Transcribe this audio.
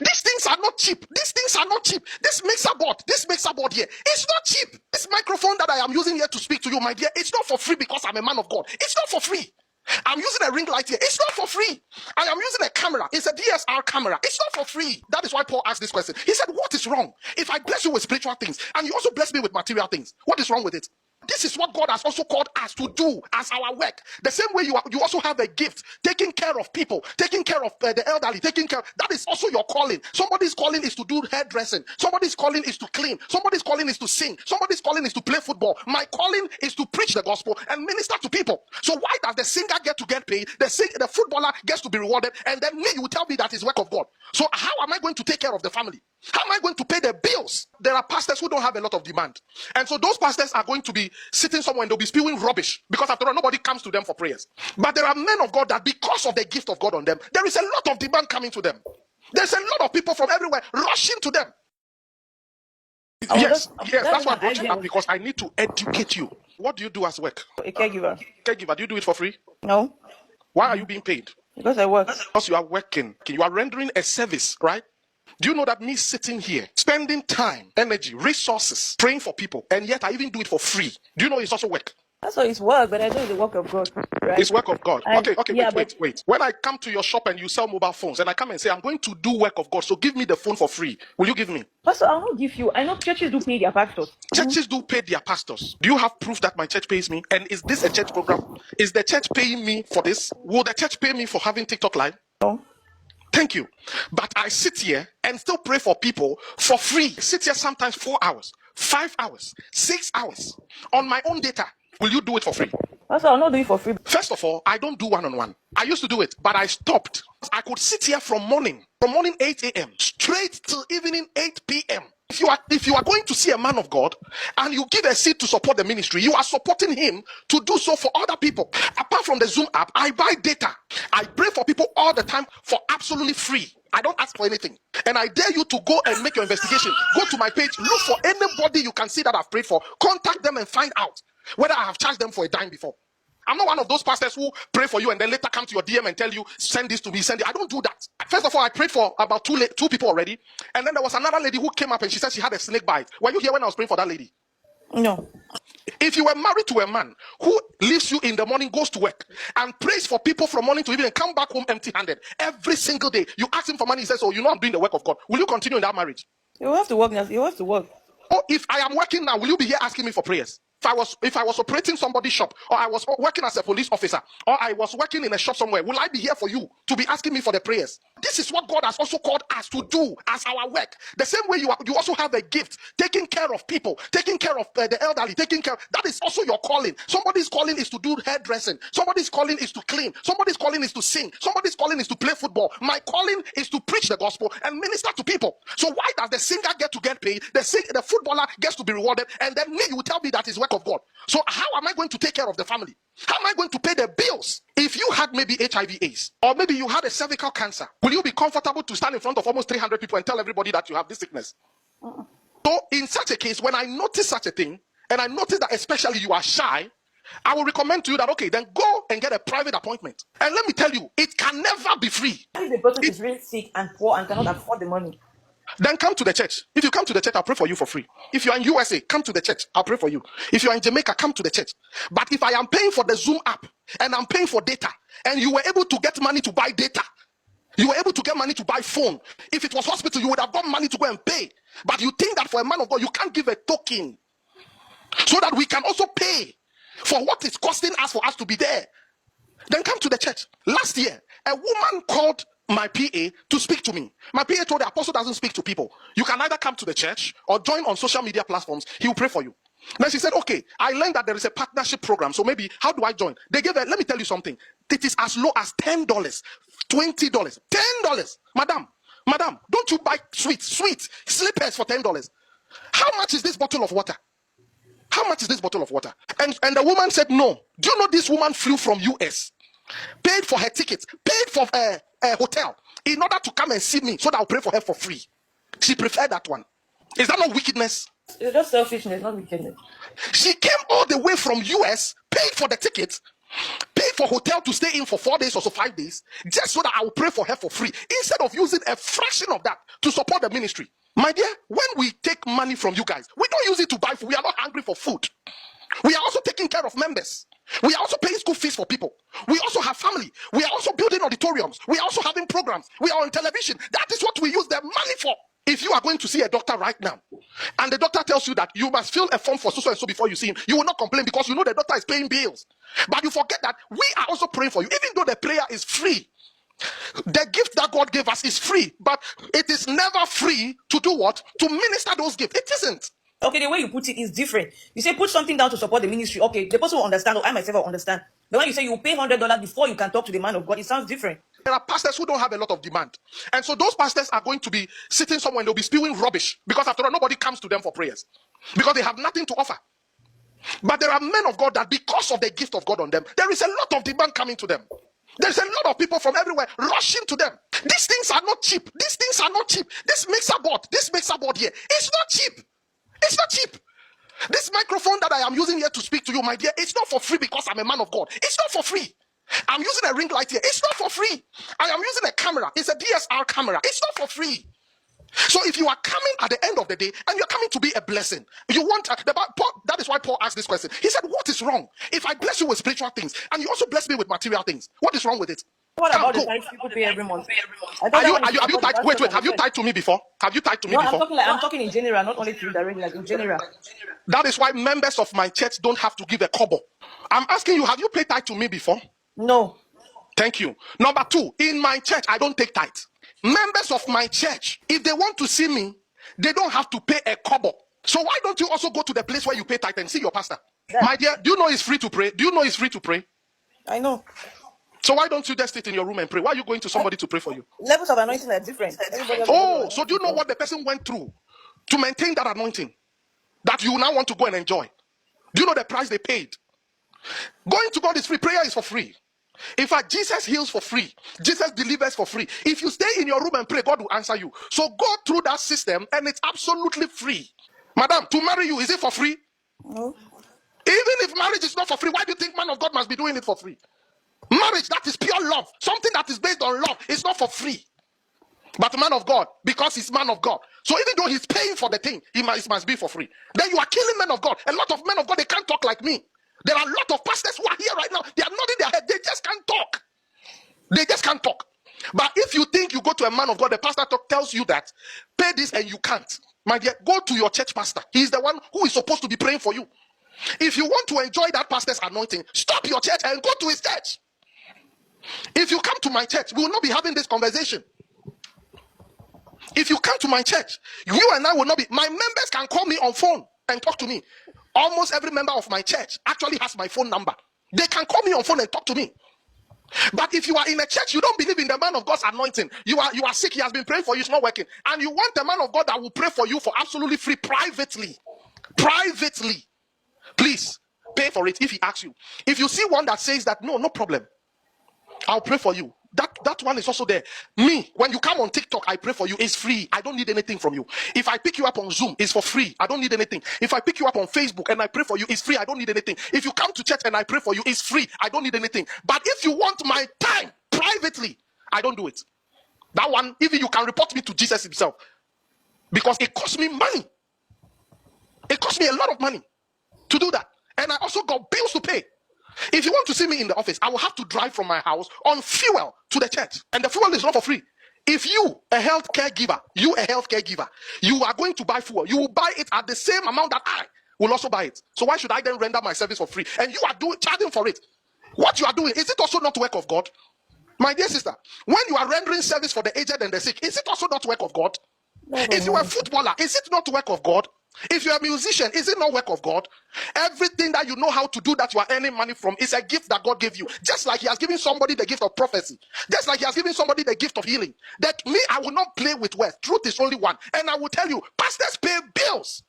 These things are not cheap. These things are not cheap. This mixer board here, it's not cheap. This microphone that I am using here to speak to you, my dear, it's not for free because I'm a man of God. It's not for free. I'm using a ring light here. It's not for free. I am using a camera. It's a DSLR camera. It's not for free. That is why Paul asked this question. He said, what is wrong if I bless you with spiritual things and you also bless me with material things? What is wrong with it? This is what God has also called us to do as our work. The same way you also have a gift, taking care of people, taking care of the elderly, that is also your calling. Somebody's calling is to do hairdressing. Somebody's calling is to clean. Somebody's calling is to sing. Somebody's calling is to play football. My calling is to preach the gospel and minister to people. So why does the singer get paid? The footballer gets to be rewarded, and then me, you tell me that is work of God. So how am I going to take care of the family? How am I going to pay the bills? There are pastors who don't have a lot of demand. And so those pastors are going to be sitting somewhere and they'll be spewing rubbish because after all, nobody comes to them for prayers. But there are men of God that because of the gift of God on them, there is a lot of demand coming to them. There's a lot of people from everywhere rushing to them. Yes, that's why I brought you up, because I need to educate you. What do you do as work? A caregiver. Caregiver, do you do it for free? No. Why are you being paid? Because I work. Because you are working. You are rendering a service, right? Do you know that me sitting here, spending time, energy, resources, praying for people, and yet I even do it for free? Do you know it's also work? That's all it's work, but I know it's the work of God, right? It's work of God. And, Okay, yeah, wait. When I come to your shop and you sell mobile phones, and I come and say, I'm going to do work of God, so give me the phone for free. Will you give me? Pastor, I'll not give you. I know churches do pay their pastors. Churches do pay their pastors. Do you have proof that my church pays me? And is this a church program? Is the church paying me for this? Will the church pay me for having TikTok Live? No. Thank you. But I sit here and still pray for people for free. I sit here sometimes 4 hours, 5 hours, 6 hours on my own data. Will you do it for free? Pastor, I'll not do it for free. First of all, I don't do one-on-one. I used to do it, but I stopped. I could sit here from morning 8 a.m. straight till evening 8 p.m. If you are going to see a man of God and you give a seed to support the ministry, you are supporting him to do so for other people. Apart from the Zoom app, I buy data. I pray for people all the time for absolutely free. I don't ask for anything. And I dare you to go and make your investigation. Go to my page, look for anybody you can see that I've prayed for. Contact them and find out whether I have charged them for a dime before. I'm not one of those pastors who pray for you and then later come to your DM and tell you, send this to me, send it. I don't do that. First of all, I prayed for about two people already. And then there was another lady who came up and she said she had a snake bite. Were you here when I was praying for that lady? No. If you were married to a man who leaves you in the morning, goes to work, and prays for people from morning to evening and come back home empty-handed every single day, you ask him for money, he says, oh, you know I'm doing the work of God. Will you continue in that marriage? You have to work now. You have to work. Or if I am working now, will you be here asking me for prayers? If I was operating somebody's shop, or I was working as a police officer, or I was working in a shop somewhere, will I be here for you to be asking me for the prayers? This is what God has also called us to do as our work. The same way you also have a gift, taking care of people, taking care of the elderly, that is also your calling. Somebody's calling is to do hairdressing. Somebody's calling is to clean. Somebody's calling is to sing. Somebody's calling is to play football. My calling is to preach the gospel and minister to people. So why does the singer get paid? The footballer gets to be rewarded, and then me, you tell me that is work of God. So how am I going to take care of the family? How am I going to pay the bills? If you had maybe HIV/AIDS, or maybe you had a cervical cancer, will you be comfortable to stand in front of almost 300 people and tell everybody that you have this sickness? So in such a case, when I notice such a thing, and I notice that especially you are shy, I will recommend to you that, okay, then go and get a private appointment. And let me tell you, it can never be free. If the person is really sick and poor and cannot afford the money, then come to the church. If you come to the church, I'll pray for you for free. If you're in USA, come to the church. I'll pray for you. If you're in Jamaica, come to the church. But if I am paying for the Zoom app and I'm paying for data, and you were able to get money to buy data, you were able to get money to buy phone. If it was hospital, you would have got money to go and pay. But you think that for a man of God, you can't give a token so that we can also pay for what it's costing us for us to be there. Then come to the church. Last year, a woman called my PA to speak to me. My PA told the apostle doesn't speak to people. You can either come to the church or join on social media platforms. He will pray for you. Then she said, okay, I learned that there is a partnership program. So maybe, how do I join? They gave let me tell you something. It is as low as $10, $20, $10. Madam, don't you buy sweet slippers for $10? How much is this bottle of water? How much is this bottle of water? And the woman said, no. Do you know this woman flew from US, paid for her tickets, paid for a hotel in order to come and see me so that I'll pray for her for free? She preferred that one. Is that not wickedness? it's just selfishness, not wickedness. She came all the way from US, paid for the tickets, paid for hotel to stay in for 4 days or so 5 days, just so that I will pray for her for free, instead of using a fraction of that to support the ministry. My dear, when we take money from you guys, we don't use it to buy food. We are not hungry for food. We are also taking care of members. We are also paying school fees for people. We also have family. We are also building auditoriums. We are also having programs. We are on television. That is what we use the money for. If you are going to see a doctor right now, and the doctor tells you that you must fill a form for so and so before you see him, you will not complain because you know the doctor is paying bills. But you forget that we are also praying for you, even though the prayer is free. The gift that God gave us is free, but it is never free to do what? To minister those gifts. It isn't. Okay, the way you put it is different. You say put something down to support the ministry. Okay, the person will understand, or I myself will understand. But when you say you pay $100 before you can talk to the man of God, it sounds different. There are pastors who don't have a lot of demand. And so those pastors are going to be sitting somewhere and they'll be spewing rubbish. Because after all, nobody comes to them for prayers. Because they have nothing to offer. But there are men of God that because of the gift of God on them, there is a lot of demand coming to them. There's a lot of people from everywhere rushing to them. These things are not cheap. These things are not cheap. This mixer board here, it's not cheap. It's not cheap. This microphone that I am using here to speak to you, my dear, it's not for free because I'm a man of God. It's not for free. I'm using a ring light here. It's not for free. I am using a camera. It's a DSLR camera. It's not for free. So if you are coming at the end of the day and you're coming to be a blessing, you want that is why Paul asked this question. He said, what is wrong if I bless you with spiritual things and you also bless me with material things? What is wrong with it? What about the tithes people pay every month? Have you tied? Wait. Have you tied to me before? Have you tied to me before? I'm talking in general, not only to you directly, like in general. That is why members of my church don't have to give a kobo. I'm asking you, have you paid tithe to me before? No. Thank you. Number 2, in my church, I don't take tithe. Members of my church, if they want to see me, they don't have to pay a kobo. So why don't you also go to the place where you pay tithe and see your pastor? Yeah. My dear, do you know it's free to pray? Do you know it's free to pray? I know. So why don't you just sit in your room and pray? Why are you going to somebody to pray for you? Levels of anointing are different. So do you know what the person went through to maintain that anointing that you now want to go and enjoy? Do you know the price they paid? Going to God is free. Prayer is for free. In fact, Jesus heals for free. Jesus delivers for free. If you stay in your room and pray, God will answer you. So go through that system and it's absolutely free. Madam, to marry you, is it for free? No. Even if marriage is not for free, why do you think man of God must be doing it for free? Marriage, that is pure love. Something that is based on love is not for free. But man of God, because he's man of God. So even though he's paying for the thing, it must be for free. Then you are killing men of God. A lot of men of God, they can't talk like me. There are a lot of pastors who are here right now. They are nodding their head. They just can't talk. They just can't talk. But if you think you go to a man of God, the pastor tells you that, pay this and you can't. My dear, go to your church pastor. He's the one who is supposed to be praying for you. If you want to enjoy that pastor's anointing, stop your church and go to his church. If you come to my church, we will not be having this conversation. If you come to my church, you and I will not be. My members can call me on phone and talk to me. Almost every member of my church actually has my phone number. They can call me on phone and talk to me. But if you are in a church, you don't believe in the man of God's anointing. You are sick. He has been praying for you. It's not working. And you want the man of God that will pray for you for absolutely free, privately. Privately. Please pay for it if he asks you. If you see one that says that, no problem, I'll pray for you. That one is also there. Me, when you come on TikTok, I pray for you. It's free. I don't need anything from you. If I pick you up on Zoom, it's for free. I don't need anything. If I pick you up on Facebook and I pray for you, it's free. I don't need anything. If you come to church and I pray for you, it's free. I don't need anything. But if you want my time privately, I don't do it. That one, even you can report me to Jesus himself. Because it costs me money. It costs me a lot of money to do that. And I also got bills to pay. If you want to see me in the office, I will have to drive from my house on fuel to the church. And the fuel is not for free. If you, a healthcare giver, you are going to buy fuel, you will buy it at the same amount that I will also buy it. So why should I then render my service for free? And you are charging for it. What you are doing, is it also not work of God? My dear sister, when you are rendering service for the aged and the sick, is it also not work of God? If you are a footballer, is it not work of God? If you're a musician, is it not work of God? Everything that you know how to do that you are earning money from is a gift that God gave you. Just like he has given somebody the gift of prophecy. Just like he has given somebody the gift of healing. That me, I will not play with words. Truth is only one. And I will tell you, pastors pay bills.